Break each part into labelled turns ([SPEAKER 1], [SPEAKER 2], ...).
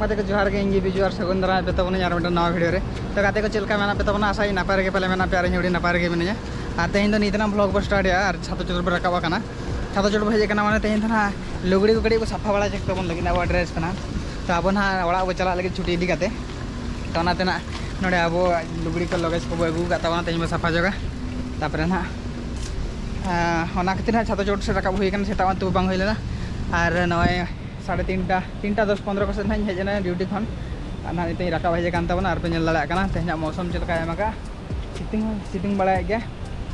[SPEAKER 1] गाते को जोहार के इंगी बिजु और सगुन दारा पे तबन यार मिटन नवा वीडियो रे तो गाते को चलका मेना पे तबन आशा नपाय रे पहले मेना प्यारे उड़ी नपाय रे मिनिया और तेहन दो नीतना ब्लॉग बो स्टार्ट या और छातो चोट रकाबा कना छातो चोट हेज कना माने तेहन ना लुगड़ी को कड़ी को सफा बड़ा चेक तबन लगी अब ड्रेस कना तो अब ना ओड़ा बो चला लगी छुट्टी इदी गाते तो नाते ना नोडे अब लुगड़ी को लगेज को अगू गाता तेहन सफा जगह तापरे ना खातिर छातो चोट से रकाब हुई सेटा तो बांग हुई लेना और नय 3:30 को सेन हेजना ड्यूटी खन ना नित रकाब हेज और पे दाड़ा तेहना मौसम चलका एमका सिटिंग बड़ा गया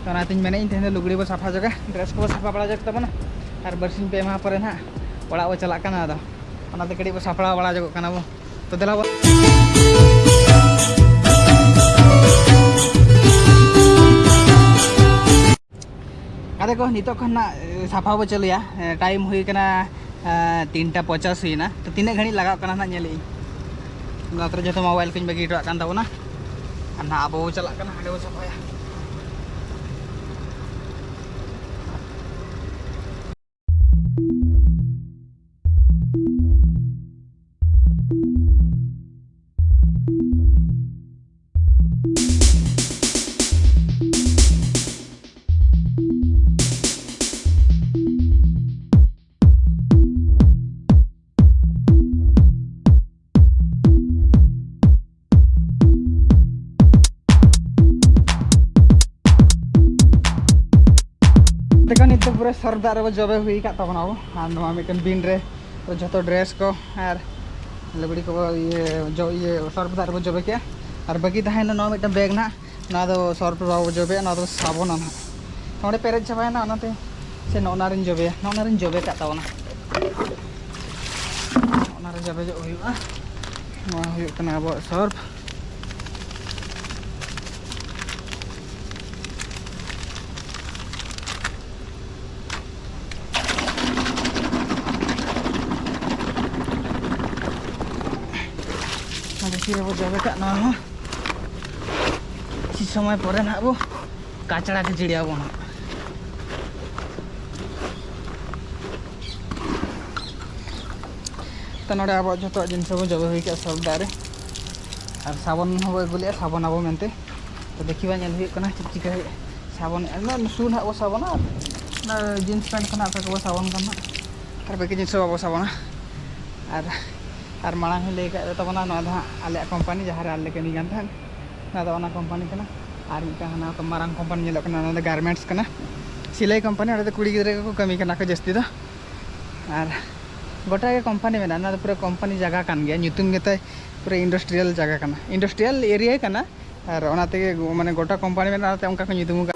[SPEAKER 1] तो नातिन मेने तेहन लुगड़ी बो साफा जगह ड्रेस को साफा बड़ा जग तबना और बरसिन पे एमा पर ना ओड़ा बो चला कड़ी बो साफड़ा बड़ा जगो बो तो देला बो अरे को नितो खन साफा बो चलुया टाइम हुई कना 3:50 हुई ना तो तीन घड़ी लगा ना नेली जो मोबाइल को बगी टोना ना अब चला हाँ बो सफाया देखो नित पूरा सर्फ दारे बो जबे हुई का तबना और मिटन बिन रे तो जो ड्रेस को और लुगड़ी को ये जो ये सर्फ दारे बो जबे के और बाकी तहन ना मिटन बैग ना ना दो सर्फ बो जबे ना दो साबुन ना नोडे पेरेज चाबाय ना नाते से नोनारिन जबे का तबना नोनारे जबे जो हुआ ना हुई कना अब सर्फ वो जबे का ना समय पर ना वो काचड़ा के चिड़िया बो तो नोडे अब जो जिनस बो जबे हुई सब दारे और साबन हम अगुले साबन अब मेनते तो देखा हुई चिका साबन शू ना वो साबन जीन्स पैंट खना वो साबन और बाकी जिनस अब साबन और मांग लैक तबना आले कंपानी जहाँ आले कमी ना कंपानी और मिट्टा मारंग कंपानी गारमेंट्स सिलाई कंपानी और कुड़ी गिद्रा को कमी को जास्ती और गोटा के कंपानी में पूरा कंपानी जगह कान गया नुतुम गेता पूरा इंडस्ट्रियल जगह इंडस्ट्रियल एरिया और माने गोटा कंपानी में उनका को नुतुम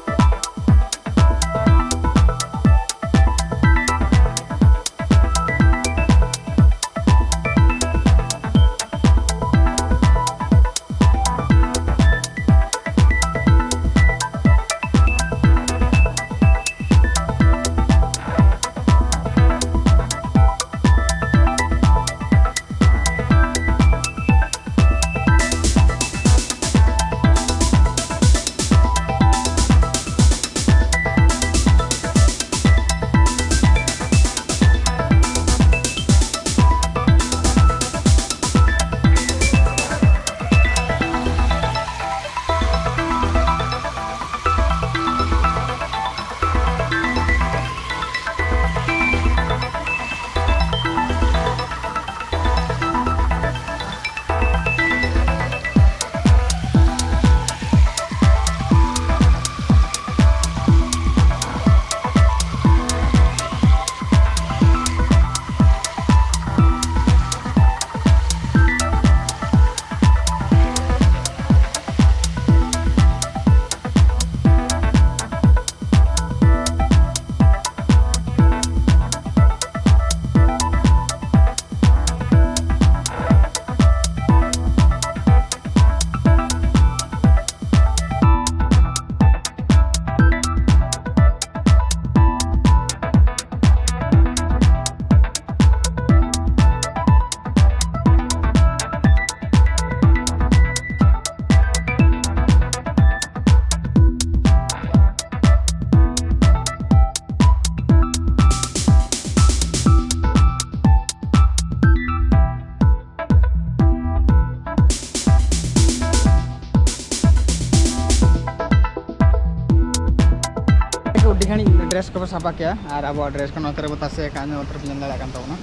[SPEAKER 1] ड्रेस को साफा किया और अब ड्रेस को नोते रे तासे का नोते पे जंदा कान तबना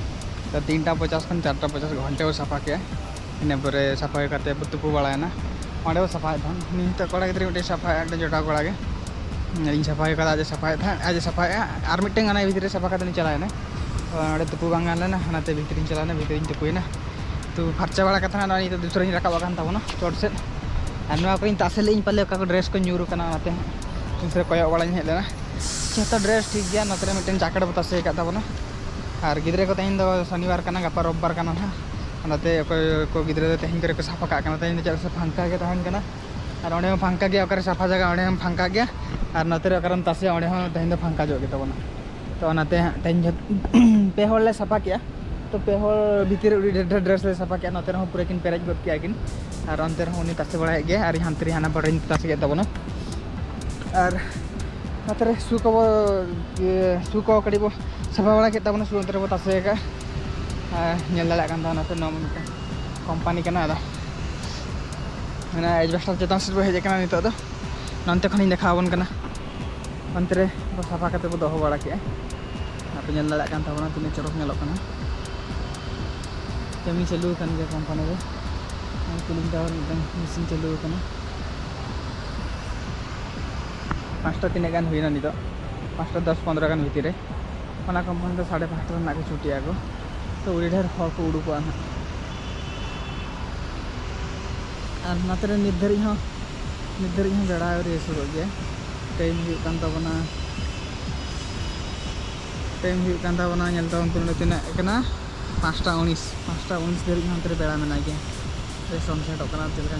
[SPEAKER 1] तो 3:50 खन 4:50 घंटे वो साफा किया इन परे साफा करते तुपु बड़ाना अंडे साफा था नित कड़ा गिद्रे मिटे साफा जोटा कड़ा के इन साफा कदा आज साफा था आज साफा और मिटे गाना भीतर साफा करते चलाना अंडे तुपु बांगा लेना हनाते भीतर चलाना भीतर तुपुना तो फर्चा बड़ा कथा ना नित दूसरा रखा तबना चोट से और तासे पाले ड्रेस को न्यूर नाते दूसरे कय बड़ा हेज लेना जो ड्रेस ठीक गया नोते मिट्टन जैकेट बो तासे तबना और गिद्रे को तेहन शनिवार का गपा रविवार का नाते को गिद्रे तेहन को साफा का तेहन चल से फांका के तहन और अंडे फांका गया साफा जगह अंडे फांका गया और नोते तासे अंडे तेहन फांका जो तबना तो तेहन पे हड़ले साफा किया तो पे हड़ भीतर ढेर ड्रेस ले साफा किया नोते पूरा किन पेरेज गद किया किन और अंते उनी तासे बड़ा गया और हानते हाना बड़ा तासे गया तबना और नोते शू को कड़ी बो साफा बड़ा के तबना शू अंते बो तासे का नोते कंपानी का मैंने एजबेस्टर चेतन से हेज नित नोते खन देखाबन अंते बो साफा करते बो दो बड़ा के आप तबना तीन चरक नेलोकना कमी चालू गया कंपानी में कूलिंग टावर मेसिन चालू 5टा 3 गान हुई नित 5टा 10-15 गान भीतर कंपानी तो 5:30 ना छुट्टी आगो तो उड़ी ढेर हर को उड़ूक और नाते निर्धारी बेड़ा सुर गया टाइम तबना तीना 5:19 धरी हाथ बेड़ा मेना गया सनसेट चलका